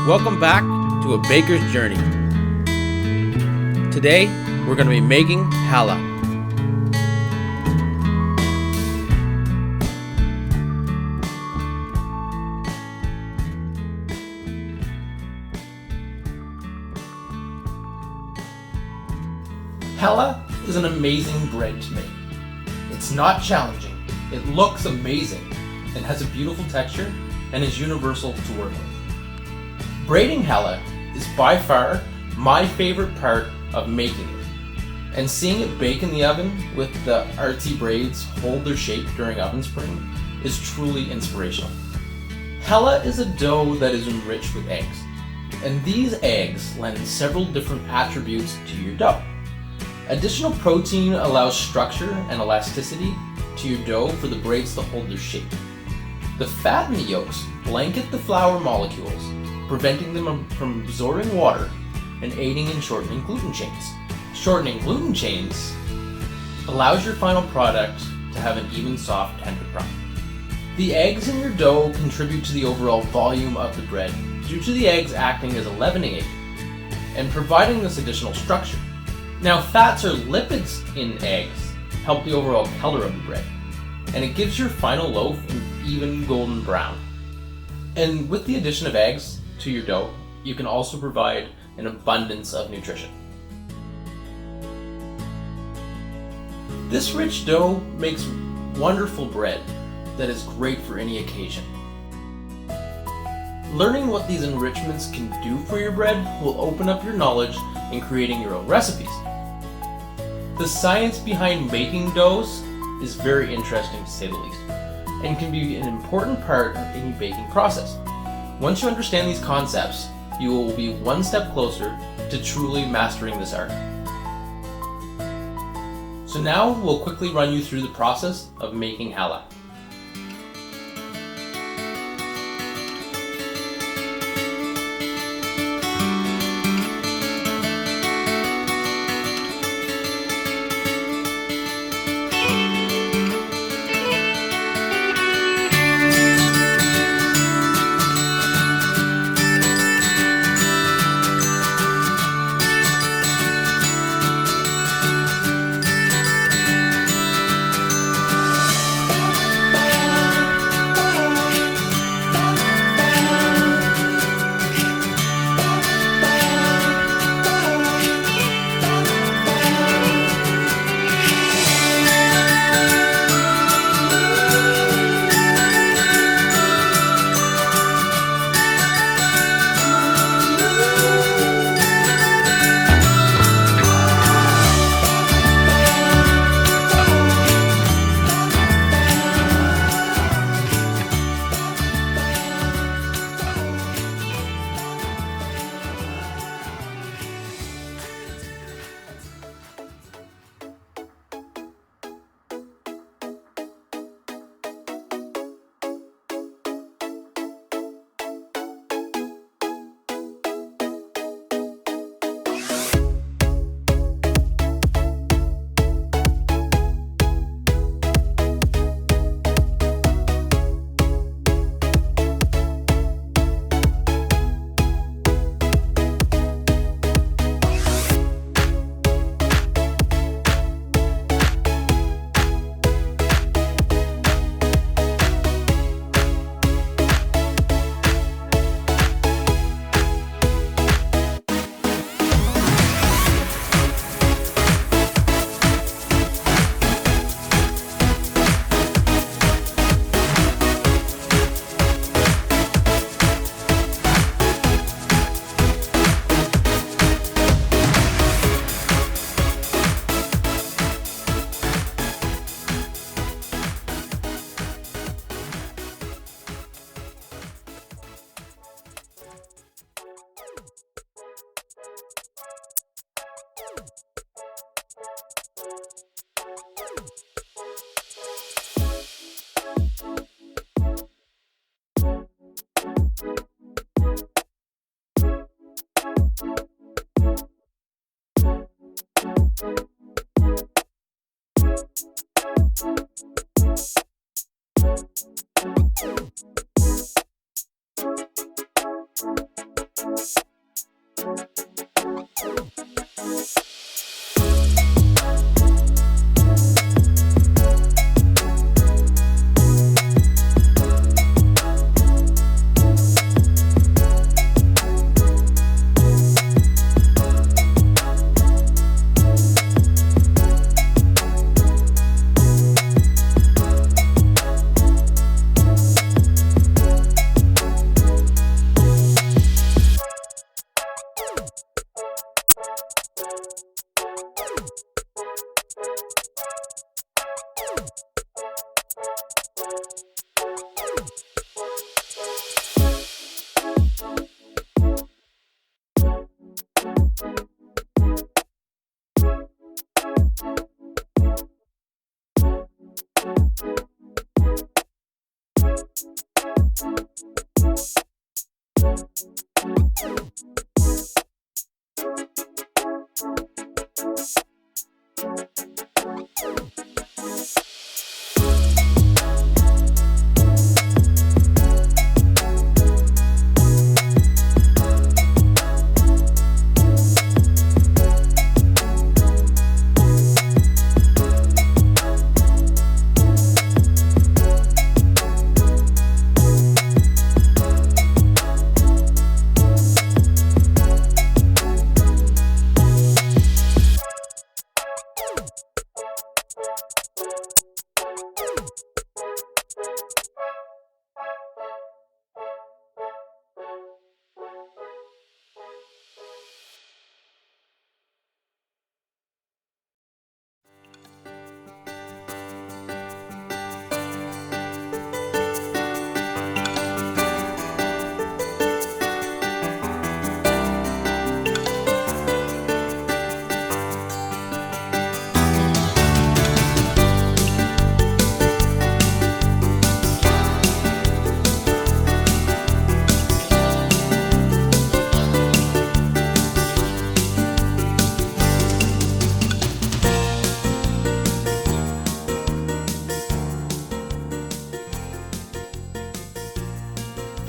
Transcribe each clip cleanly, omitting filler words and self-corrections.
Welcome back to A Baker's Journey. Today, we're going to be making challah. Challah is an amazing bread to make. It's not challenging, it looks amazing, and has a beautiful texture, and is universal to work with. Braiding challah is by far my favorite part of making it, and seeing it bake in the oven with the artsy braids hold their shape during oven spring is truly inspirational. Challah is a dough that is enriched with eggs, and these eggs lend several different attributes to your dough. Additional protein allows structure and elasticity to your dough for the braids to hold their shape. The fat in the yolks blanket the flour molecules, preventing them from absorbing water and aiding in shortening gluten chains. Shortening gluten chains allows your final product to have an even, soft, tender crumb. The eggs in your dough contribute to the overall volume of the bread due to the eggs acting as a leavening agent and providing this additional structure. Now, fats or lipids in eggs help the overall color of the bread, and it gives your final loaf an even golden brown. And with the addition of eggs to your dough, you can also provide an abundance of nutrition. This rich dough makes wonderful bread that is great for any occasion. Learning what these enrichments can do for your bread will open up your knowledge in creating your own recipes. The science behind making doughs is very interesting to say the least, and can be an important part of any baking process. Once you understand these concepts, you will be one step closer to truly mastering this art. So now we'll quickly run you through the process of making challah.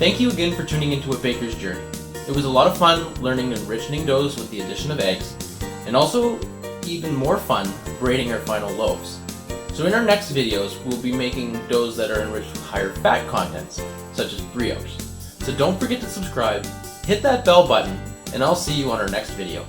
Thank you again for tuning into A Baker's Journey. It was a lot of fun learning enriching doughs with the addition of eggs, and also even more fun braiding our final loaves. So in our next videos, we'll be making doughs that are enriched with higher fat contents, such as brioche. So don't forget to subscribe, hit that bell button, and I'll see you on our next video.